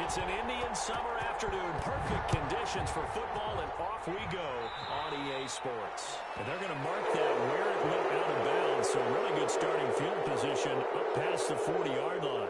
It's an Indian summer afternoon. Perfect conditions for football, and off we go on EA Sports. And they're going to mark that where it went out of bounds. So really good starting field position up past the 40-yard line.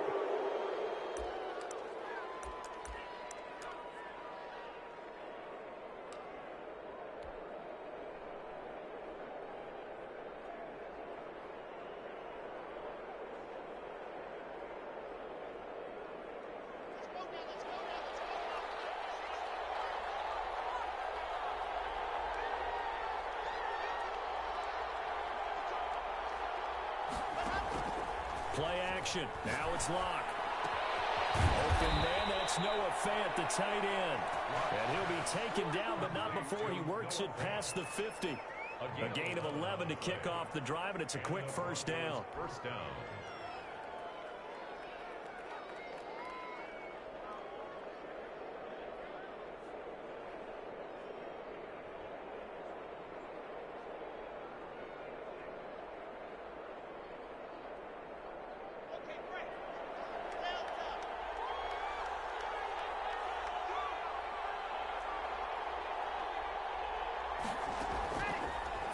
Play action. Now it's Locke. Open man, that's Noah Fant, the tight end. And he'll be taken down, but not before he works it past the 50. A gain of 11 to kick off the drive, and it's a quick first down. First down.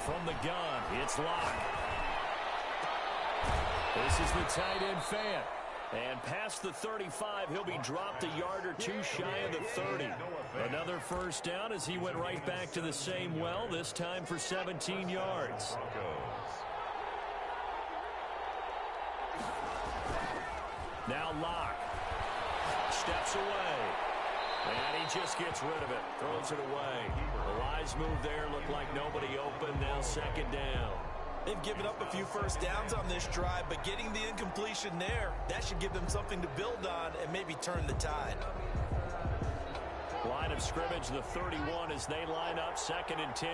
From the gun, it's Locke. This is the tight end Fant. And past the 35, he'll be dropped a yard or two shy of the 30. Another first down as he went right back to the same well, this time for 17 yards. Now Locke steps away. And he just gets rid of it, throws it away. The wise move there, looked like nobody open, now second down. They've given up a few first downs on this drive, but getting the incompletion there, that should give them something to build on and maybe turn the tide. Line of scrimmage, the 31 as they line up, 2nd and 10.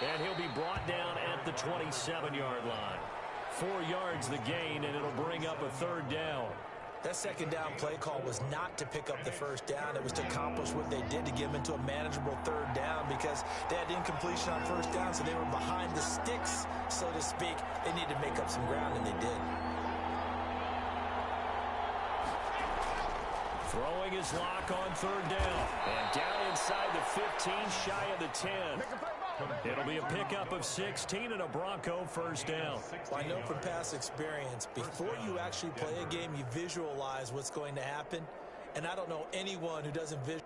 And he'll be brought down at the 27-yard line. 4 yards the gain, and it'll bring up a 3rd down. That second down play call was not to pick up the first down. It was to accomplish what they did to get them into a manageable 3rd down because they had incompletion on first down, so they were behind the sticks, so to speak. They needed to make up some ground, and they did. Throwing his Locke on 3rd down. And down inside the 15, shy of the 10. It'll be a pickup of 16 and a Bronco first down. Well, I know from past experience, before you actually play a game, you visualize what's going to happen. And I don't know anyone who doesn't visualize.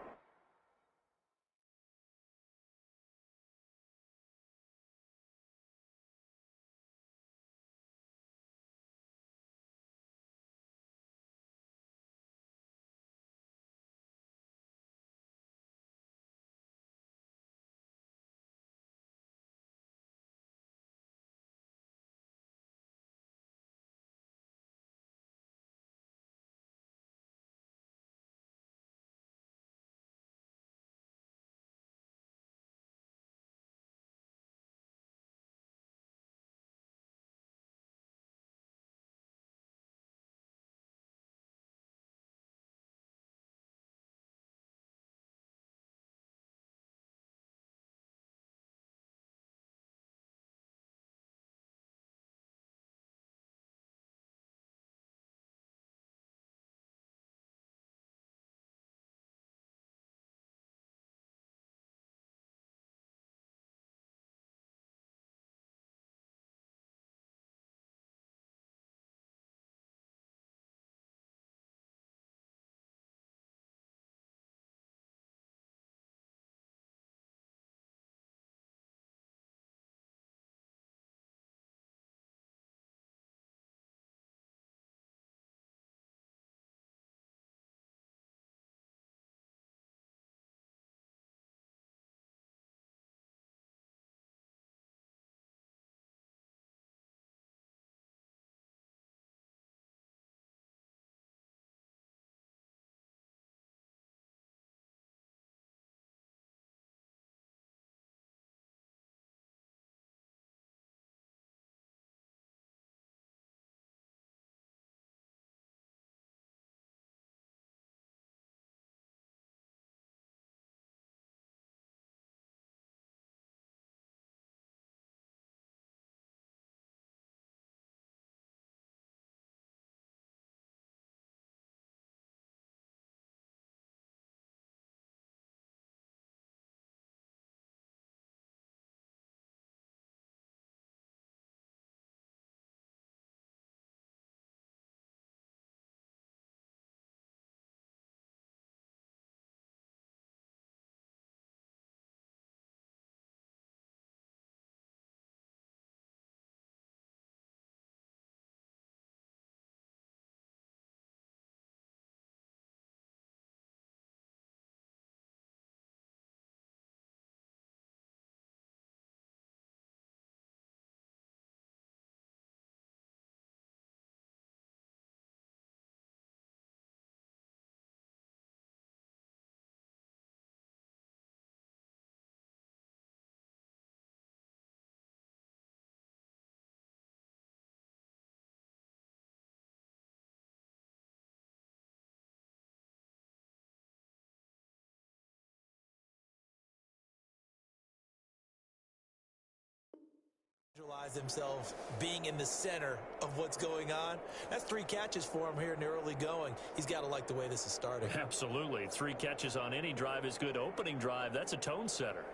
visualize themselves being in the center of what's going on. That's 3 catches for him here in the early going. He's got to like the way this is starting. Absolutely. 3 catches on any drive is good. Opening drive, that's a tone setter.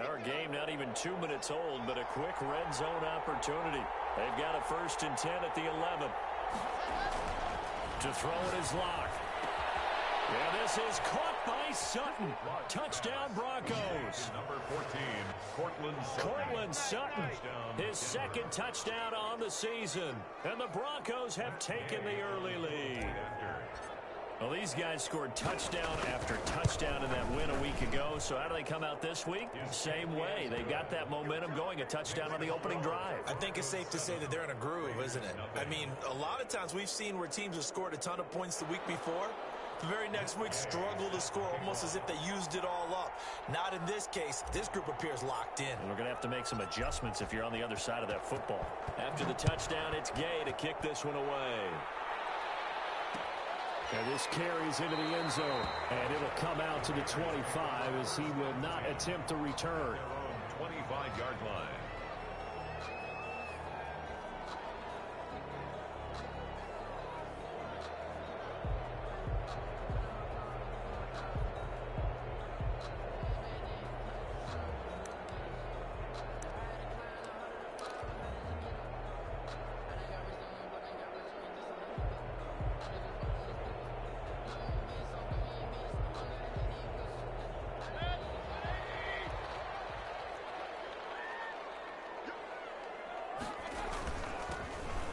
Our game not even 2 minutes old, but a quick red zone opportunity. They've got a 1st and 10 at the 11. To throw it is Locke. Yeah, this is caught by Sutton. Touchdown Broncos. Number 14, Cortland Sutton. His 2nd touchdown on the season. And the Broncos have taken the early lead. Well, these guys scored touchdown after touchdown in that win a week ago. So how do they come out this week? Same way. They've got that momentum going, a touchdown on the opening drive. I think it's safe to say that they're in a groove, isn't it? I mean, a lot of times we've seen where teams have scored a ton of points the week before. The very next week struggle to score almost as if they used it all up. Not in this case. This group appears locked in. And we're going to have to make some adjustments if you're on the other side of that football. After the touchdown, it's Gay to kick this one away. And this carries into the end zone. And it'll come out to the 25 as he will not attempt to return. 25-yard line.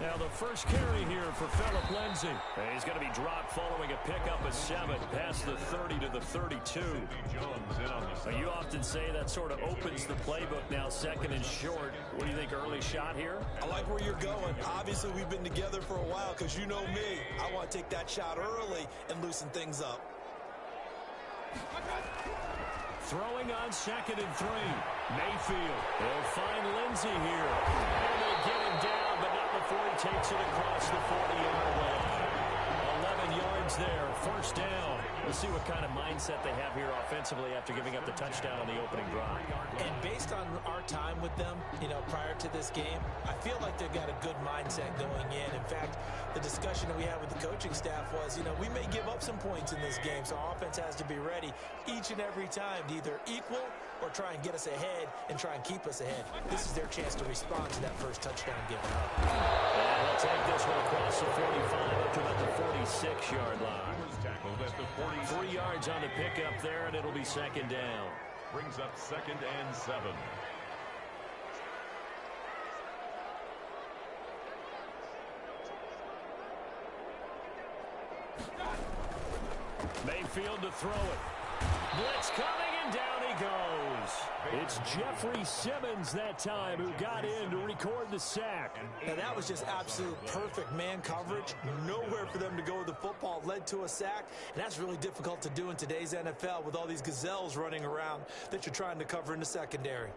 Now the first carry here for Phillip Lindsay. And he's going to be dropped following a pickup of 7 past the 30 to the 32. Now you often say that sort of opens the playbook now, 2nd and short. What do you think, early shot here? I like where you're going. Obviously, we've been together for a while because you know me. I want to take that shot early and loosen things up. Throwing on 2nd and 3. Mayfield. They'll find Lindsay here. And they get him down, but not before he takes it across the 40-yard line. 11 yards there. 1st down. We'll see what kind of mindset they have here offensively after giving up the touchdown on the opening drive. And based on our time with them, prior to this game, I feel like they've got a good mindset going in. In fact, the discussion that we had with the coaching staff was, we may give up some points in this game, so our offense has to be ready each and every time to either equal or try and get us ahead and try and keep us ahead. This is their chance to respond to that first touchdown given up. And they'll take this one across the 45 up to about the 46-yard line. 3 yards on the pickup there, and it'll be 2nd down. Brings up 2nd and 7. Mayfield to throw it. Blitz coming, and down he goes. It's Jeffrey Simmons that time who got in to record the sack. Now that was just absolute perfect man coverage. Nowhere for them to go with the football. Led to a sack, and that's really difficult to do in today's NFL with all these gazelles running around that you're trying to cover in the secondary.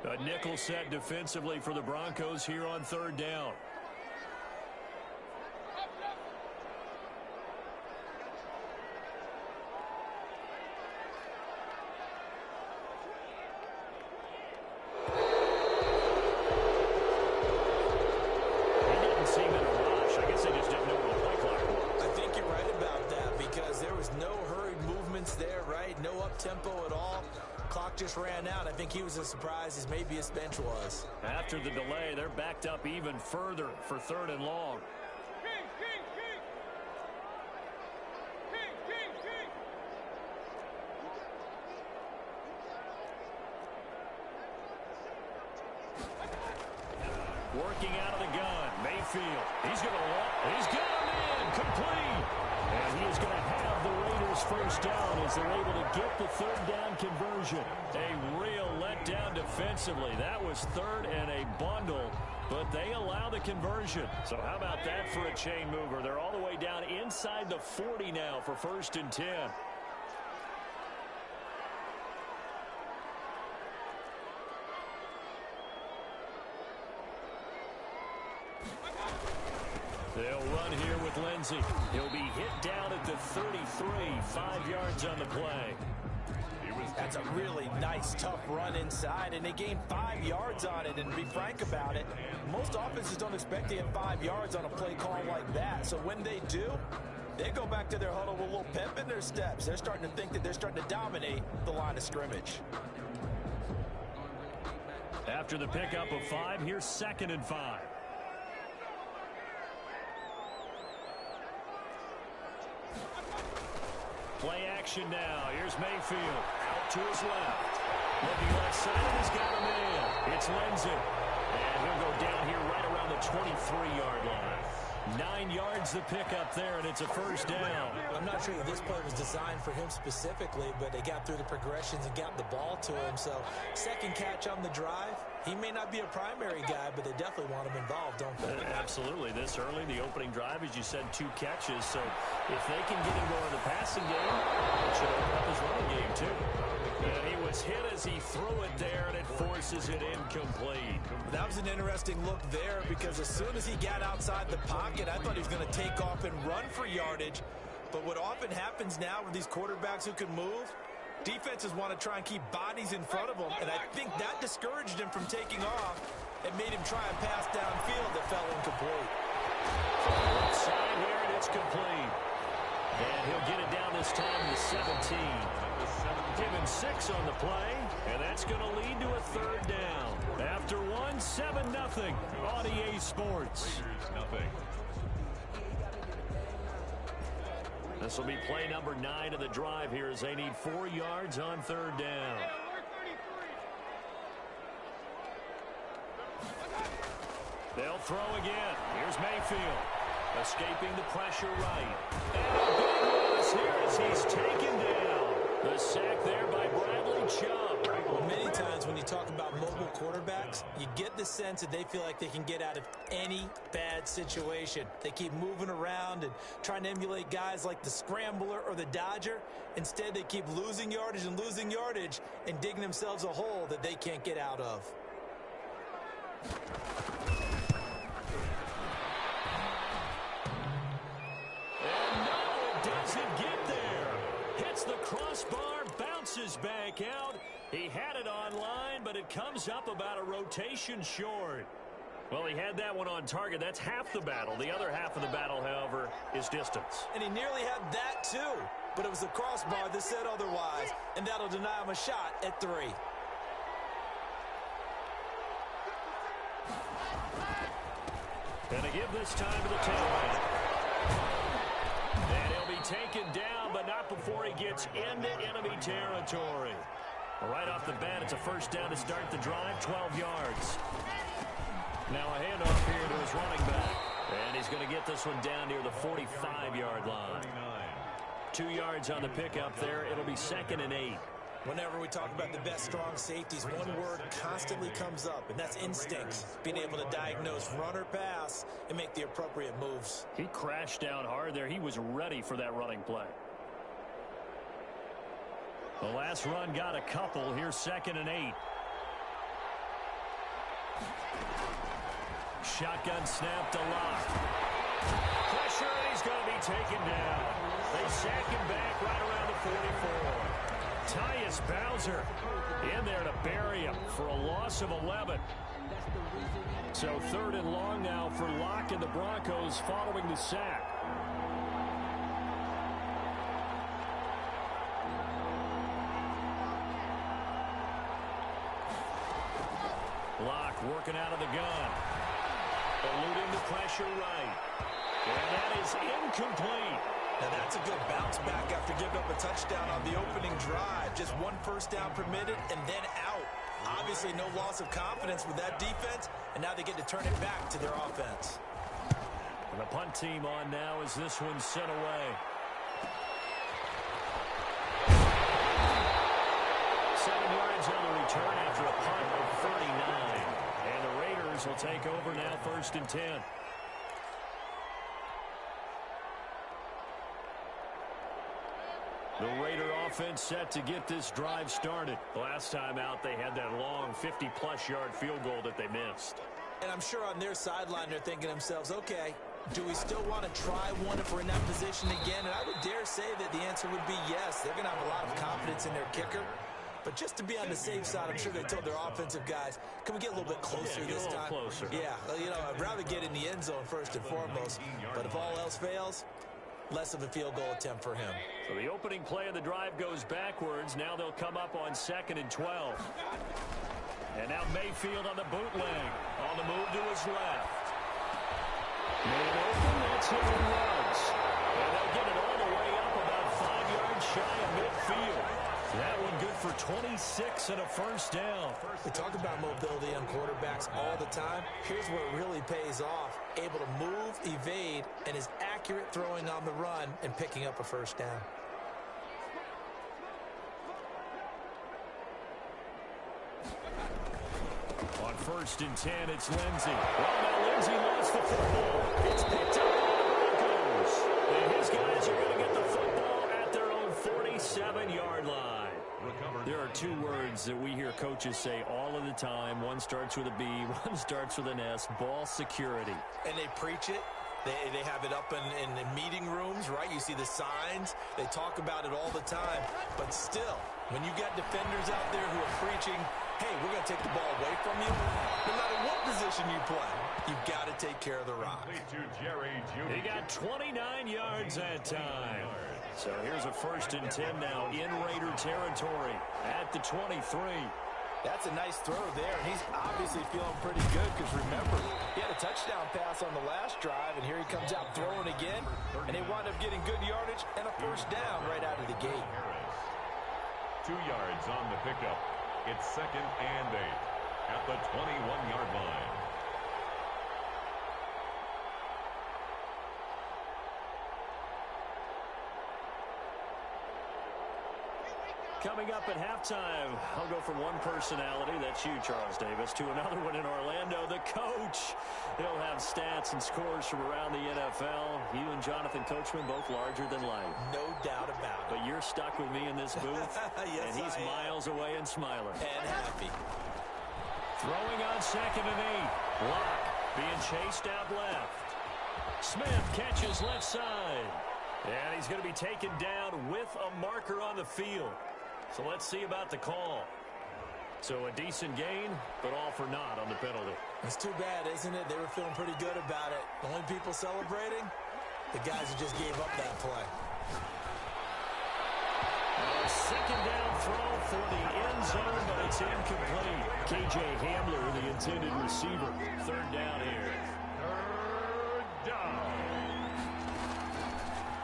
A nickel set defensively for the Broncos here on 3rd down. He didn't seem in a rush. I guess they just didn't know what the play clock was. I think you're right about that because there was no hurried movements there, right? No up-tempo at all. Clock just ran out. I think he was as surprised as maybe his bench was. After the delay, they're backed up even further for 3rd and long. Working out of the gun, Mayfield. He's got him in, complete. And he is going to have the Raiders 1st down as they're able to get the 3rd down conversion. A real letdown defensively. That was 3rd and a bundle, but they allow the conversion. So how about that for a chain mover? They're all the way down inside the 40 now for 1st and 10. They'll run here with Lindsey. He'll be hit down at the 33, 5 yards on the play. That's a really nice, tough run inside, and they gained 5 yards on it. And to be frank about it, most offenses don't expect to get 5 yards on a play call like that. So when they do, they go back to their huddle with a little pep in their steps. They're starting to think that they're starting to dominate the line of scrimmage. After the pickup of 5, here's 2nd and 5. Play action now. Here's Mayfield. Out to his left. Looking left side, and he's got him in. It's Lindsey. And he'll go down here right around the 23-yard line. 9 yards the pickup there, and it's a first down. I'm not sure that this play was designed for him specifically, but they got through the progressions and got the ball to him. So, second catch on the drive. He may not be a primary guy, but they definitely want him involved, don't they? Absolutely. This early, the opening drive, as you said, 2 catches. So, if they can get him going in the passing game, it should open up his running game, too. And he was hit as he threw it there, and it forces it incomplete. That was an interesting look there because as soon as he got outside the pocket, I thought he was going to take off and run for yardage. But what often happens now with these quarterbacks who can move, defenses want to try and keep bodies in front of them, and I think that discouraged him from taking off and made him try and pass downfield that fell incomplete. Left side here, and it's complete. And he'll get it down this time to 17. Given 6 on the play, and that's going to lead to a 3rd down. After 1, 7-0 on EA Sports. This will be play number 9 of the drive here as they need 4 yards on 3rd down. They'll throw again. Here's Mayfield. Escaping the pressure right. And a big loss here as he's taken down. The sack there by Bradley Chubb. Well, many times when you talk about mobile quarterbacks, you get the sense that they feel like they can get out of any bad situation. They keep moving around and trying to emulate guys like the Scrambler or the Dodger. Instead, they keep losing yardage and digging themselves a hole that they can't get out of. And no, it doesn't get there. Hits the crossbar, bounces back out. He had it online, but it comes up about a rotation short. Well, he had that one on target. That's half the battle. The other half of the battle, however, is distance. And he nearly had that, too. But it was the crossbar that said otherwise, and that'll deny him a shot at 3. And to give this time to the tailback. And he'll be taken down, but not before he gets into enemy territory. Right off the bat, it's a first down to start the drive, 12 yards. Now a handoff here to his running back. And he's going to get this one down near the 45-yard line. 2 yards on the pickup there. It'll be 2nd and 8. Whenever we talk about the best strong safeties, one word constantly comes up, and that's instincts. Being able to diagnose run or pass and make the appropriate moves. He crashed down hard there. He was ready for that running play. The last run got a couple. Here's 2nd and 8. Shotgun snap to Locke. Pressure, and he's going to be taken down. They sack him back right around the 44. Tyus Bowser in there to bury him for a loss of 11. So 3rd and long now for Locke and the Broncos following the sack. Locke working out of the gun. Eluding the pressure right. And that is incomplete. Now that's a good bounce back after giving up a touchdown on the opening drive. Just 1 first down permitted and then out. Obviously no loss of confidence with that defense, and now they get to turn it back to their offense. And the punt team on now as this one's sent away. 7 yards on the return after a punt of 39. And the Raiders will take over now 1st and 10. The Raider offense set to get this drive started. Last time out, they had that long 50-plus yard field goal that they missed. And I'm sure on their sideline they're thinking to themselves, okay, Do we still want to try one if we're in that position again? And I would dare say that the answer would be yes. They're going to have a lot of confidence in their kicker. But just to be on the safe side, I'm sure they told their offensive guys, can we get a little bit closer this time? Closer. Yeah, you know, I'd rather get in the end zone first and foremost. But if all else fails, less of a field goal attempt for him. So the opening play of the drive goes backwards. Now they'll come up on 2nd and 12. And now Mayfield on the bootleg. On the move to his left. Man open, that's hit and runs. And they'll get it all the way up about 5 yards shy of midfield. That one good for 26 and a first down. We talk about mobility on quarterbacks all the time. Here's where it really pays off. Able to move, evade, and is accurate throwing on the run and picking up a first down. On 1st and 10, it's Lindsey. Well, now Lindsey lost the football. It's picked up by the Broncos. And his guys are going to get the football at their own 47-yard line. There are 2 words that we hear coaches say all of the time. One starts with a B, one starts with an S. Ball security. And they preach it. They have it up in meeting rooms, right? You see the signs. They talk about it all the time. But still, when you got defenders out there who are preaching, hey, we're going to take the ball away from you, no matter what position you play, you've got to take care of the rock. He got 29 yards that time. So here's a 1st and 10 now in Raider territory at the 23. That's a nice throw there, and he's obviously feeling pretty good because, remember, he had a touchdown pass on the last drive, and here he comes out throwing again, and they wind up getting good yardage and a first down right out of the gate. 2 yards on the pickup. It's 2nd and 8 at the 21-yard line. Coming up at halftime, I'll go from one personality, that's you, Charles Davis, to another one in Orlando, the coach. He'll have stats and scores from around the NFL. You and Jonathan Coachman, both larger than life. No doubt about it. But you're stuck with me in this booth, yes, and he's miles away and smiling. And happy. Throwing on 2nd and 8. Locke being chased out left. Smith catches left side. And he's going to be taken down with a marker on the field. So let's see about the call. So a decent gain, but all for naught on the penalty. It's too bad, isn't it? They were feeling pretty good about it. The only people celebrating, the guys who just gave up that play. A 2nd down throw for the end zone, but it's incomplete. K.J. Hamler, the intended receiver. 3rd down here. 3rd down.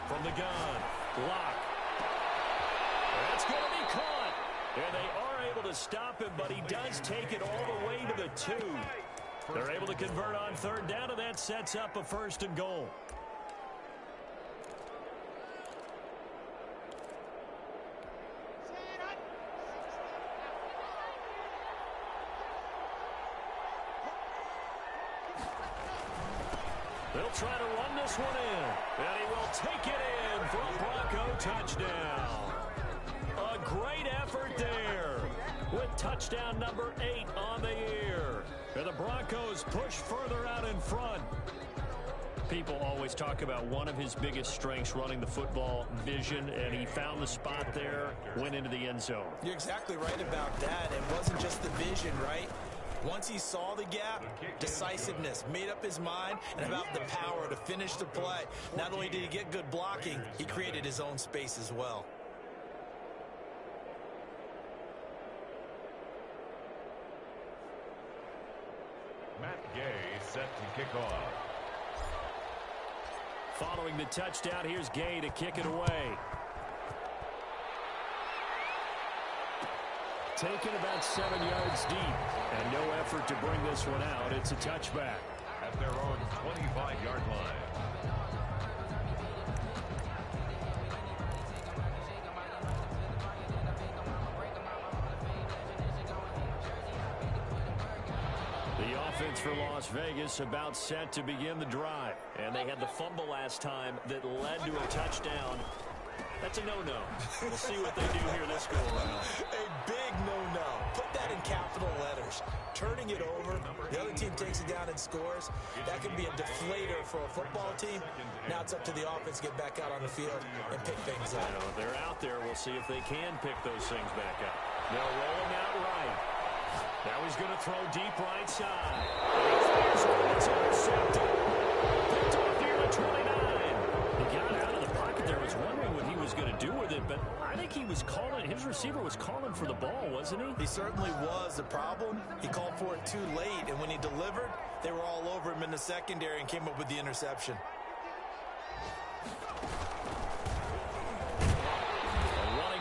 From the gun, Locke. That's going to be caught. And they are able to stop him, but he does take it all the way to the 2. They're able to convert on 3rd down, and that sets up a 1st and goal. They'll try to run this one in, and he will take it in for a Bronco touchdown. A great effort there with touchdown number 8 on the year. And the Broncos push further out in front. People always talk about one of his biggest strengths, running the football, vision, and he found the spot there, went into the end zone. You're exactly right about that. It wasn't just the vision, right? Once he saw the gap, decisiveness, made up his mind, and about the power to finish the play. Not only did he get good blocking, he created his own space as well. Matt Gay set to kick off. Following the touchdown, here's Gay to kick it away. Taken about 7 yards deep, and no effort to bring this one out. It's a touchback. At their own 25-yard line. The offense for Las Vegas about set to begin the drive. And they had the fumble last time that led to a touchdown. That's a no-no. We'll see what they do here this go around. A big no-no. Put that in capital letters. Turning it over, the other team takes it down and scores. That can be a deflator for a football team. Now it's up to the offense to get back out on the field and pick things up. You know, they're out there. We'll see if they can pick those things back up. They're rolling out right. Now he's going to throw deep right side. It's intercepted. Picked off near the 29. He got out of the pocket there. Was wondering what he was going to do with it, but I think he was calling. His receiver was calling for the ball, wasn't he? He certainly was. The problem, he called for it too late, and when he delivered, they were all over him in the secondary and came up with the interception.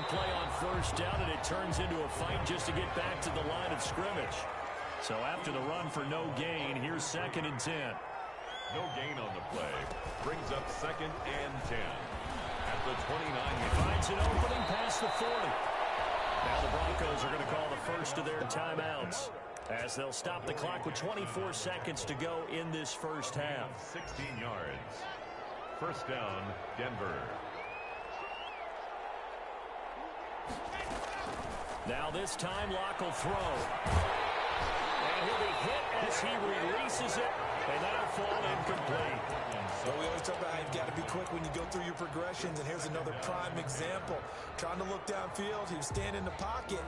Play on first down, and it turns into a fight just to get back to the line of scrimmage. So after the run for no gain, here's 2nd and 10. No gain on the play. Brings up 2nd and 10. At the 29. He finds an opening past the 40. Now the Broncos are going to call the first of their timeouts as they'll stop the clock with 24 seconds to go in this first half. 16 yards. First down, Denver. Now this time Locke will throw. And he'll be hit as he releases it, and that'll fall incomplete. So we always talk about how you've got to be quick when you go through your progressions, and here's another prime example. Trying to look downfield, he was standing in the pocket,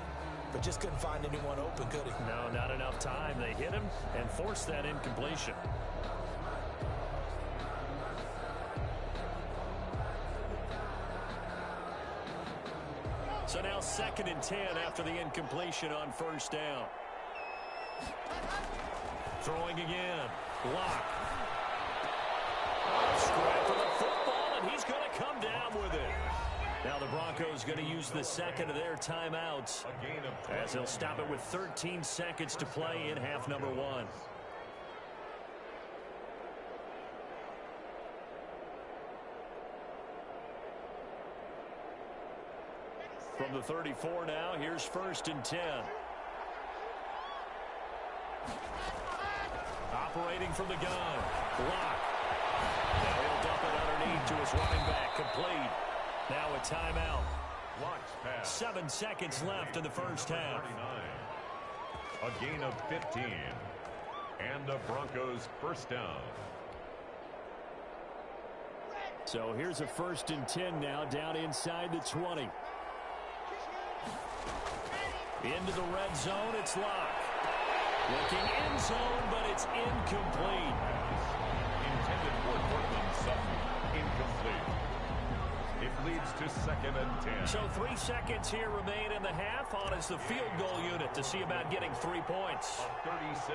but just couldn't find anyone open, could he? No, not enough time. They hit him and forced that incompletion. So now 2nd and 10 after the incompletion on first down. Throwing again. Locke. Scrap for the football, and he's going to come down with it. Now the Broncos going to use the second of their timeouts as they'll stop it with 13 seconds to play in half number 1. From the 34 now, here's 1st and 10. Operating from the gun. Locke. Now he'll dump it underneath to his running back. Complete. Now a timeout. Locke's pass. 7 seconds left in the first half. 39. A gain of 15. And the Broncos first down. So here's a 1st and 10 now, down inside the 20. Into the red zone, it's Locke. Looking in zone, but it's incomplete. Intended for Cortland Sutton. Incomplete. It leads to 2nd and 10. So 3 seconds here remain in the half on as the field goal unit to see about getting 3 points.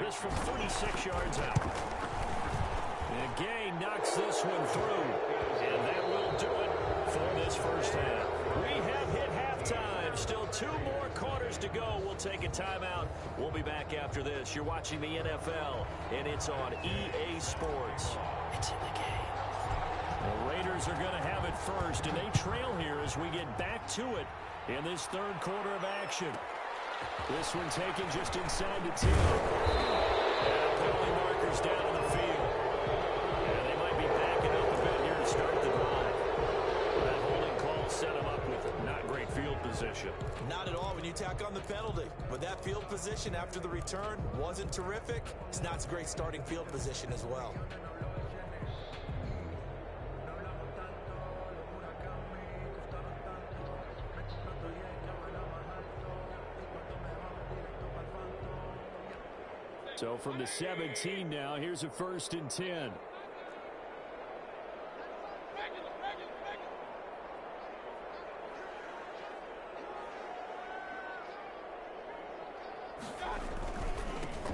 This from 36 yards out. And Gay knocks this one through. And that will do it for this first half. We have hit halftime. Still 2 more quarters to go. We'll take a timeout. We'll be back after this. You're watching the NFL, and it's on EA Sports. It's in the game. The Raiders are going to have it first, and they trail here as we get back to it in this 3rd quarter of action. This one taken just inside the 10. And penalty markers down in the field. And they might be backing up a bit here to start the drive. That holding call set them up with not great field position. Not at all when you tack on the penalty. But that field position after the return wasn't terrific. It's not a great starting field position as well. So from the 17 now, here's a 1st and 10.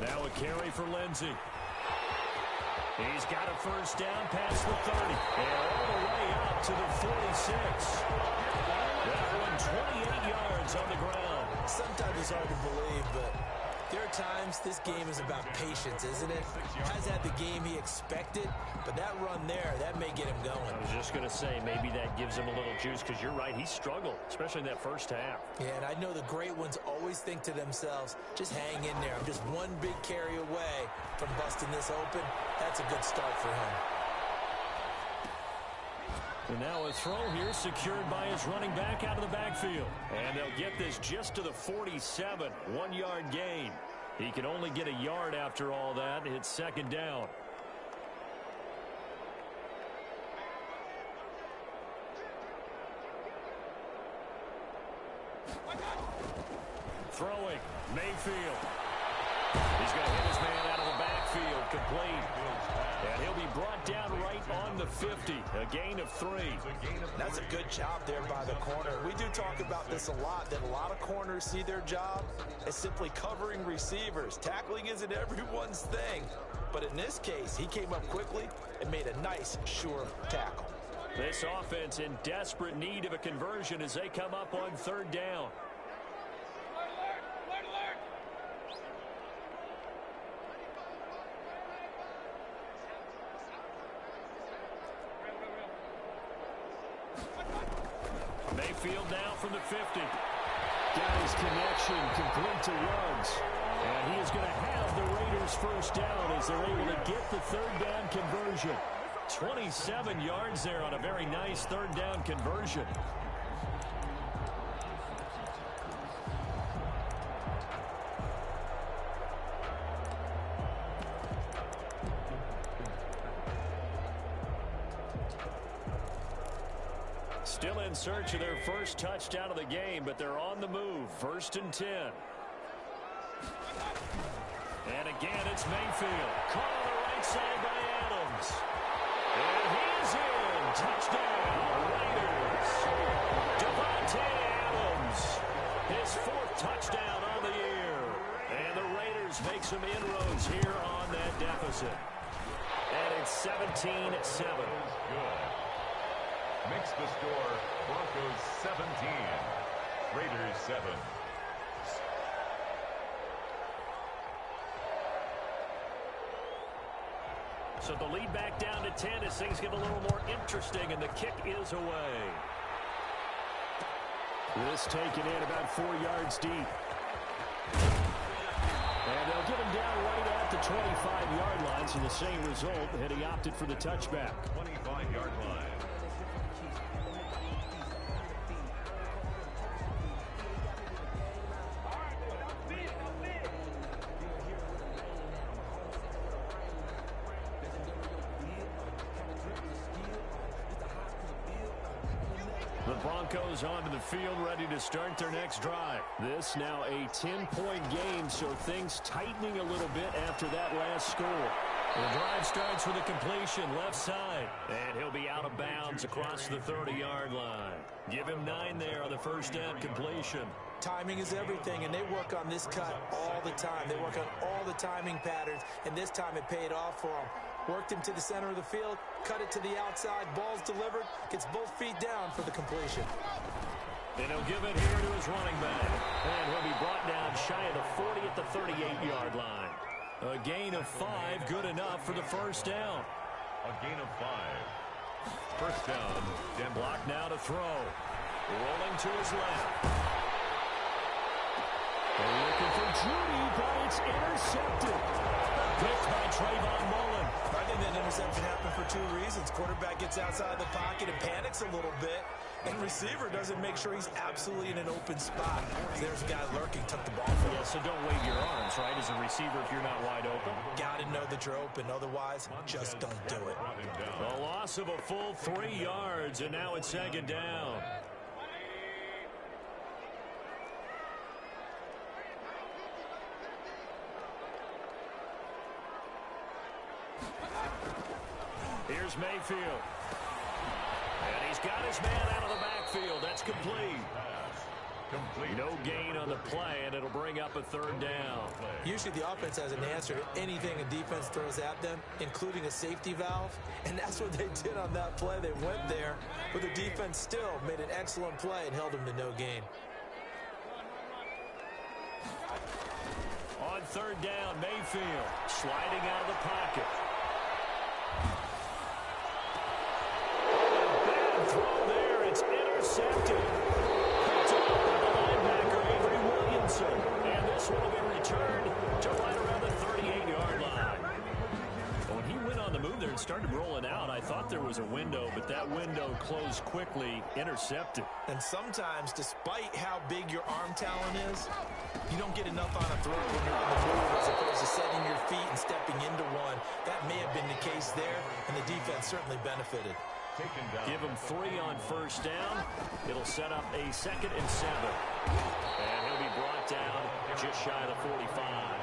Now a carry for Lindsey. He's got a first down past the 30. And all the way out to the 46. That one 28 yards on the ground. Sometimes it's hard to believe, but there are times this game is about patience, isn't it? Has had the game he expected, but that run there, that may get him going. I was just going to say, maybe that gives him a little juice, because you're right, he struggled, especially in that first half. Yeah, and I know the great ones always think to themselves, just hang in there. I'm just one big carry away from busting this open. That's a good start for him. And now a throw here secured by his running back out of the backfield. And they'll get this just to the 47, 1-yard gain. He can only get a yard after all that. It's second down. Throwing, Mayfield. He's going to hit his man out of the backfield, complete. And he'll be brought down right on the 50, a gain of 3. That's a good job there by the corner. We do talk about this a lot, that a lot of corners see their job as simply covering receivers. Tackling isn't everyone's thing. But in this case, he came up quickly and made a nice, sure tackle. This offense in desperate need of a conversion as they come up on third down. Mayfield now from the 50. Got his connection complete to Ruggs. And he is going to have the Raiders first down as they're able to get the third down conversion. 27 yards there on a very nice third down conversion. Still in search of their first touchdown of the game, but they're on the move. 1st and 10. And again, it's Mayfield. Caught on the right side by Adams. And he's in. Touchdown, Raiders. Davante Adams. His 4th touchdown on the year. And the Raiders make some inroads here on that deficit. And it's 17-7. Good. Makes the score Broncos 17, Raiders 7. So the lead back down to 10 as things get a little more interesting, and the kick is away. This taken in about 4 yards deep. And they'll get him down right at the 25-yard line, so the same result had he opted for the touchback. 25-yard line. The Broncos onto the field, ready to start their next drive. This now a 10-point game, so things tightening a little bit after that last score. The drive starts with a completion left side, and he'll be out of bounds across the 30-yard line. Give him 9 there on the first down completion. Timing is everything, and they work on this cut all the time. They work on all the timing patterns, and this time it paid off for them. Worked him to the center of the field, cut it to the outside, ball's delivered, gets both feet down for the completion. And he'll give it here to his running back. And he'll be brought down shy of the 40 at the 38-yard line. A gain of 5, good enough for the first down. A gain of 5. First down, Denver. Block now to throw. Rolling to his left. They're looking for Judy, but it's intercepted. Picked by Trayvon Mullen. I think that interception happened for 2 reasons. Quarterback gets outside the pocket and panics a little bit, and receiver doesn't make sure he's absolutely in an open spot. There's a guy lurking, took the ball from him. Yeah, so don't wave your arms, right, as a receiver if you're not wide open. Got to know that you're open. Otherwise, just don't do it. A loss of a full 3 yards, and now it's second down. Here's Mayfield. And he's got his man out of the backfield. That's complete. No gain on the play, and it'll bring up a third down. Usually the offense has an answer to anything a defense throws at them, including a safety valve. And that's what they did on that play. They went there, but the defense still made an excellent play and held them to no gain. On third down, Mayfield sliding out of the pocket. Throw there, it's intercepted. Picked up by the linebacker, Avery Williamson. And this one will be returned to right around the 38-yard line. When he went on the move there, it started rolling out, I thought there was a window, but that window closed quickly, intercepted. And sometimes, despite how big your arm talent is, you don't get enough on a throw when you're on the move as opposed to setting your feet and stepping into one. That may have been the case there, and the defense certainly benefited. Give him 3 on first down. It'll set up a 2nd and 7. And he'll be brought down just shy of the 45.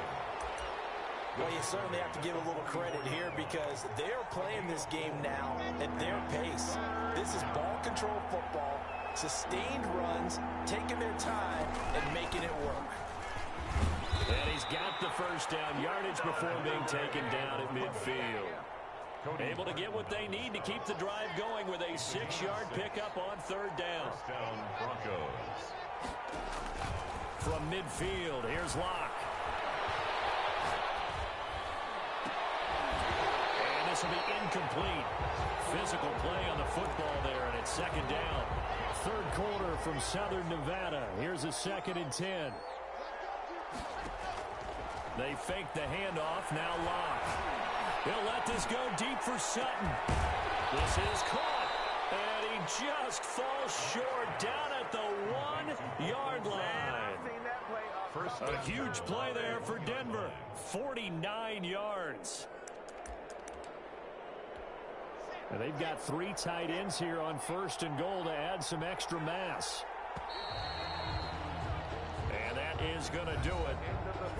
Well, you certainly have to give a little credit here because they're playing this game now at their pace. This is ball control football, sustained runs, taking their time, and making it work. And he's got the first down yardage before being taken down at midfield. Able to get what they need to keep the drive going with a 6-yard pickup on 3rd down. First down, Broncos. From midfield, here's Locke. And this will be incomplete. Physical play on the football there, and it's 2nd down. 3rd quarter from Southern Nevada. Here's a 2nd and 10. They fake the handoff, now Locke. He'll let this go deep for Sutton. This is caught, and he just falls short down at the 1-yard line. A huge play there for Denver, 49 yards. And they've got 3 tight ends here on 1st and goal to add some extra mass. And that is going to do it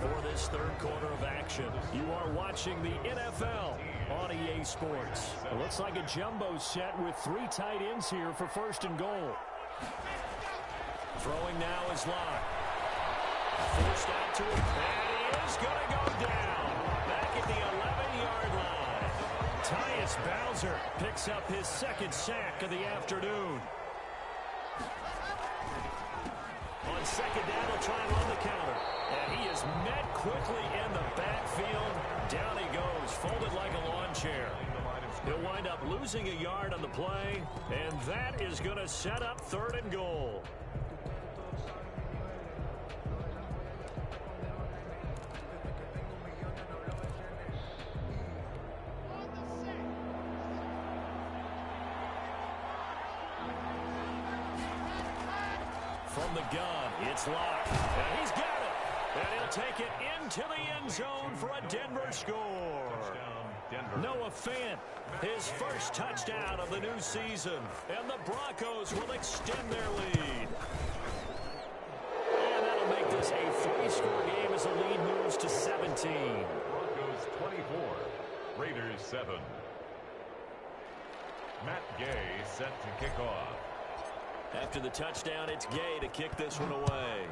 for this 3rd quarter of action. You are watching the NFL on EA Sports. It looks like a jumbo set with 3 tight ends here for 1st and goal. Throwing now is Locke. Forced out to him, and he is going to go down. Back at the 11-yard line. Tyus Bowser picks up his 2nd sack of the afternoon. On 2nd down, he'll try and run the counter. And he is met quickly in the backfield. Down he goes, folded like a lawn chair. He'll wind up losing a yard on the play, and that is going to set up 3rd and goal. From the gun, it's Locke. And he's got it. And he'll take it into the end zone for a Denver score. Noah Fant, his first touchdown of the new season. And the Broncos will extend their lead. And that'll make this a 3-score game as the lead moves to 17. Broncos 24, Raiders 7. Matt Gay set to kick off. After the touchdown, it's Gay to kick this one away.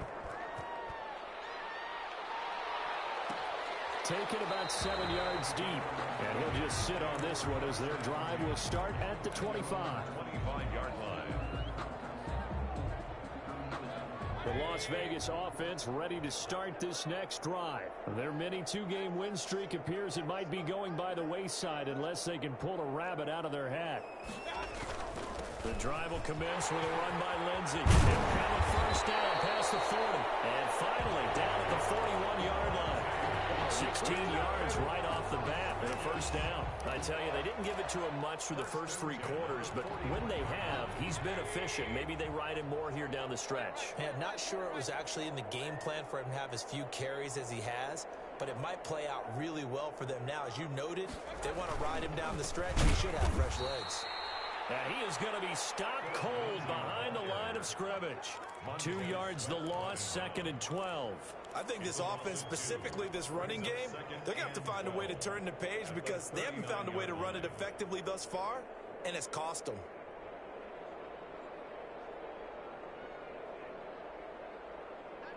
Taken about 7 yards deep. And he'll just sit on this one as their drive will start at the 25. 25-yard line. The Las Vegas offense ready to start this next drive. Their mini 2-game win streak appears it might be going by the wayside unless they can pull a rabbit out of their hat. The drive will commence with a run by Lindsey. He'll have a first down past the 40. And finally down at the 41-yard line. 16 yards right off the bat and a first down. I tell you, they didn't give it to him much through the first 3 quarters, but when they have, he's been efficient. Maybe they ride him more here down the stretch. Yeah, not sure it was actually in the game plan for him to have as few carries as he has, but it might play out really well for them now. As you noted, if they want to ride him down the stretch, he should have fresh legs. And he is going to be stopped cold behind the line of scrimmage. 2 yards the loss, 2nd and 12. I think this offense, specifically this running game, they're going to have to find a way to turn the page because they haven't found a way to run it effectively thus far, and it's cost them.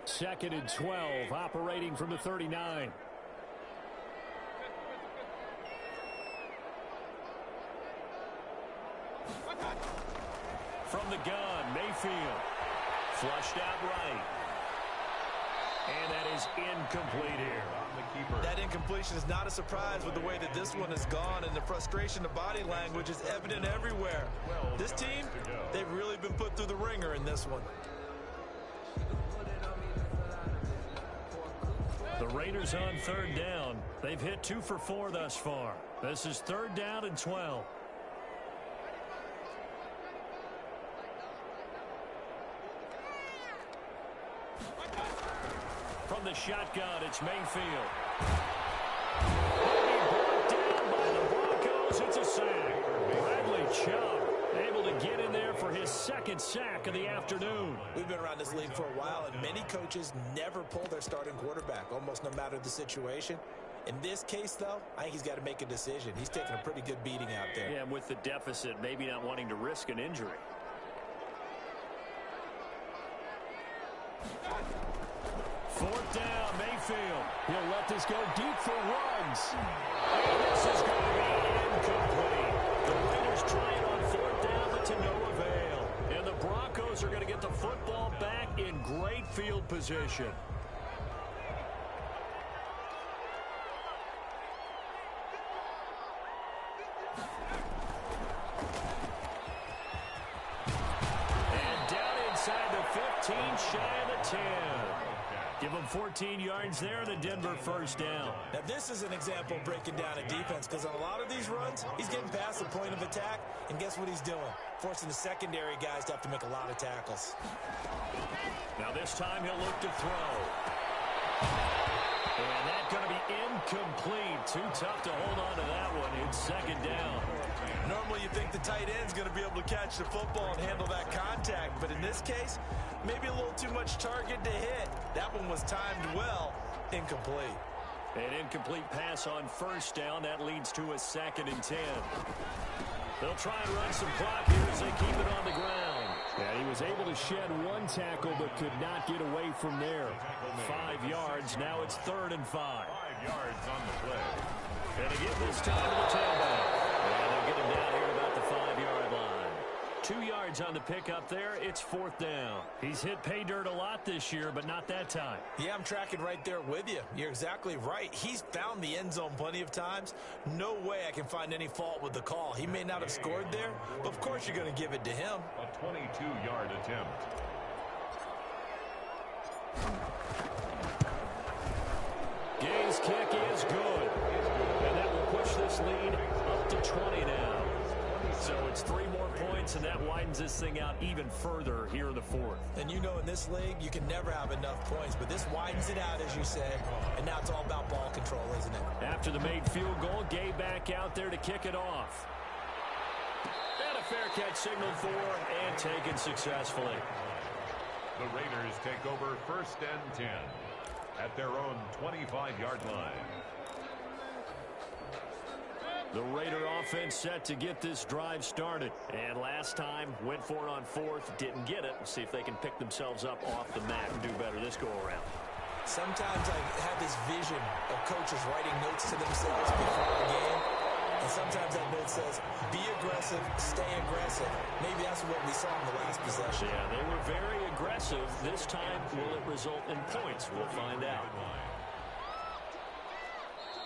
Second and 12, operating from the 39. From the gun, Mayfield. Flushed out right. And that is incomplete here. That incompletion is not a surprise with the way that this one has gone, and the frustration of body language is evident everywhere. This team, they've really been put through the ringer in this one. The Raiders on third down. They've hit 2 for 4 thus far. This is 3rd down and 12. From the shotgun, it's Mayfield. Brought down by the Broncos. It's a sack. Bradley Chubb able to get in there for his 2nd sack of the afternoon. We've been around this league for a while, and many coaches never pull their starting quarterback, almost no matter the situation. In this case, though, I think he's got to make a decision. He's taking a pretty good beating out there. Yeah, and with the deficit, maybe not wanting to risk an injury. Fourth down, Mayfield. He'll let this go deep for runs. And this is going to be incomplete. The Raiders try it on 4th down, but to no avail. And the Broncos are going to get the football back in great field position. And down inside the 15, shy of the 10. Give him 14 yards there and a Denver 1st down. Now, this is an example of breaking down a defense, because on a lot of these runs, he's getting past the point of attack, and guess what he's doing? Forcing the secondary guys to have to make a lot of tackles. Now this time he'll look to throw. And that's going to be incomplete. Too tough to hold on to that one. It's 2nd down. Normally you think the tight end's going to be able to catch the football and handle that contact, but in this case, maybe a little too much target to hit. That one was timed well. Incomplete. An incomplete pass on 1st down. That leads to a 2nd and 10. They'll try and run some clock here as they keep it on the ground. Yeah, he was able to shed 1 tackle but could not get away from there. 5 yards. Now it's 3rd and 5. 5 yards on the play. And again this time to the tailback. And they'll get him down here about the 5-yard line. 2 yards on the pickup there. It's 4th down. He's hit pay dirt a lot this year, but not that time. Yeah, I'm tracking right there with you. You're exactly right. He's found the end zone plenty of times. No way I can find any fault with the call. He may not have scored there, but of course you're going to give it to him. A 22-yard attempt. Gay's kick is good. And that will push this lead up to 20 now. So it's 3 more points, and that widens this thing out even further here in the 4th. And you know in this league, you can never have enough points, but this widens it out, as you said, and now it's all about ball control, isn't it? After the made field goal, Gay back out there to kick it off. And a fair catch signaled for and taken successfully. The Raiders take over 1st and 10 at their own 25-yard line. The Raider offense set to get this drive started. And last time, went for it on 4th, didn't get it. We'll see if they can pick themselves up off the mat and do better this go-around. Sometimes I have this vision of coaches writing notes to themselves before a game. And sometimes that note says, be aggressive, stay aggressive. Maybe that's what we saw in the last possession. Yeah, they were very aggressive. This time, will it result in points? We'll find out.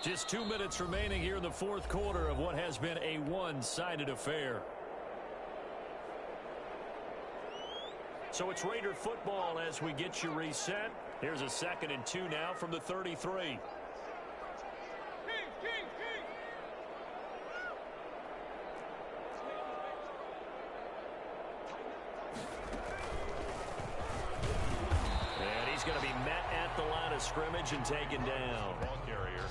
Just 2 minutes remaining here in the 4th quarter of what has been a one-sided affair. So it's Raider football as we get you reset. Here's a 2nd and 2 now from the 33. And he's going to be met at the line of scrimmage and taken down.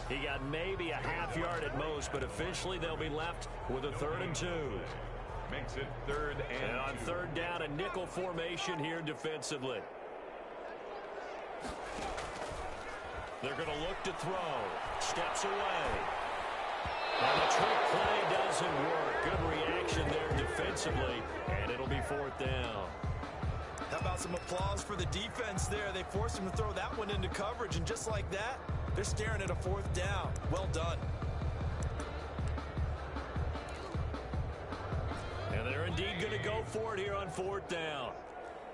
He got maybe a half yard at most, but officially they'll be left with a 3rd and 2. Makes it 3rd and on 2. 3rd down, a nickel formation here defensively. They're going to look to throw. Steps away. And the trick play doesn't work. Good reaction there defensively, and it'll be 4th down. How about some applause for the defense there? They forced him to throw that one into coverage, and just like that, they're staring at a 4th down. Well done. And they're indeed going to go for it here on 4th down.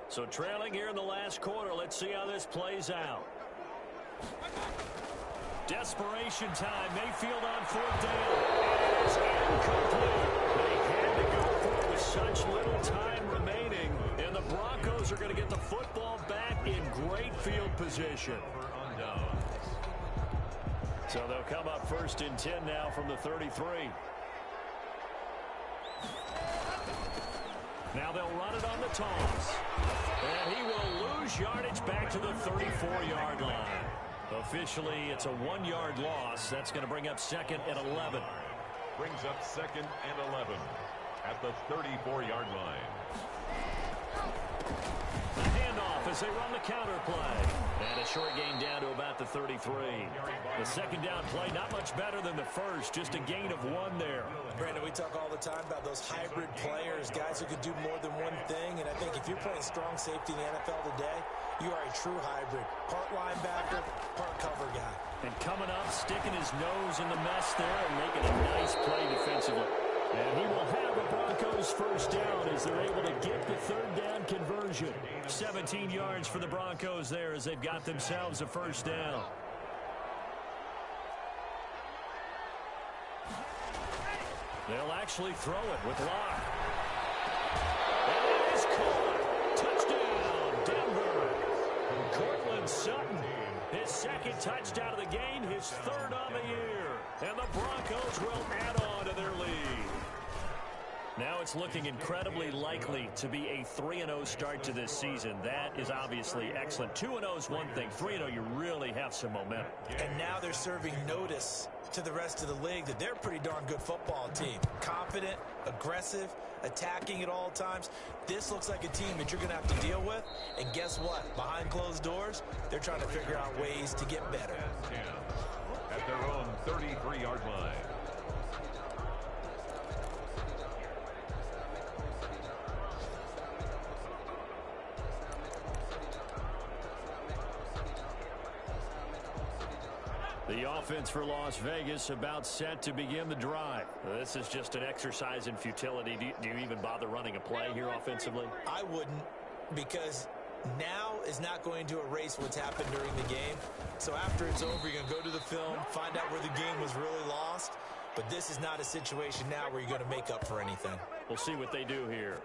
So trailing here in the last quarter. Let's see how this plays out. Desperation time. Mayfield on 4th down. It is incomplete. They had to go for it with such little time remaining. And the Broncos are going to get the football back in great field position. So they'll come up 1st and 10 now from the 33. Now they'll run it on the toss. And he will lose yardage back to the 34-yard line. Officially, it's a 1-yard loss. That's going to bring up 2nd and 11. Brings up 2nd and 11 at the 34-yard line. The handoff as they run the counter play. And a short gain down to about the 33. The second down play, not much better than the first. Just a gain of 1 there. Brandon, we talk all the time about those hybrid players, guys who can do more than one thing. And I think if you're playing strong safety in the NFL today, you are a true hybrid. Part linebacker, part cover guy. And coming up, sticking his nose in the mess there and making a nice play defensively. And he will have a Broncos first down as they're able to get the 3rd down conversion. 17 yards for the Broncos there as they've got themselves a first down. They'll actually throw it with Locke. And it is caught. Touchdown, Denver. Cortland Sutton, his 2nd touchdown of the game, his 3rd on the year. And the Broncos will add on to their lead. Now it's looking incredibly likely to be a 3-0 start to this season. That is obviously excellent. 2-0 is one thing. 3-0, you really have some momentum. And now they're serving notice to the rest of the league that they're a pretty darn good football team. Confident, aggressive, attacking at all times. This looks like a team that you're going to have to deal with. And guess what? Behind closed doors, they're trying to figure out ways to get better. At their own 33-yard line. The offense for Las Vegas about set to begin the drive. This is just an exercise in futility. Do you even bother running a play here offensively? I wouldn't, because now is not going to erase what's happened during the game. So after it's over, you're going to go to the film, find out where the game was really lost. But this is not a situation now where you're going to make up for anything. We'll see what they do here.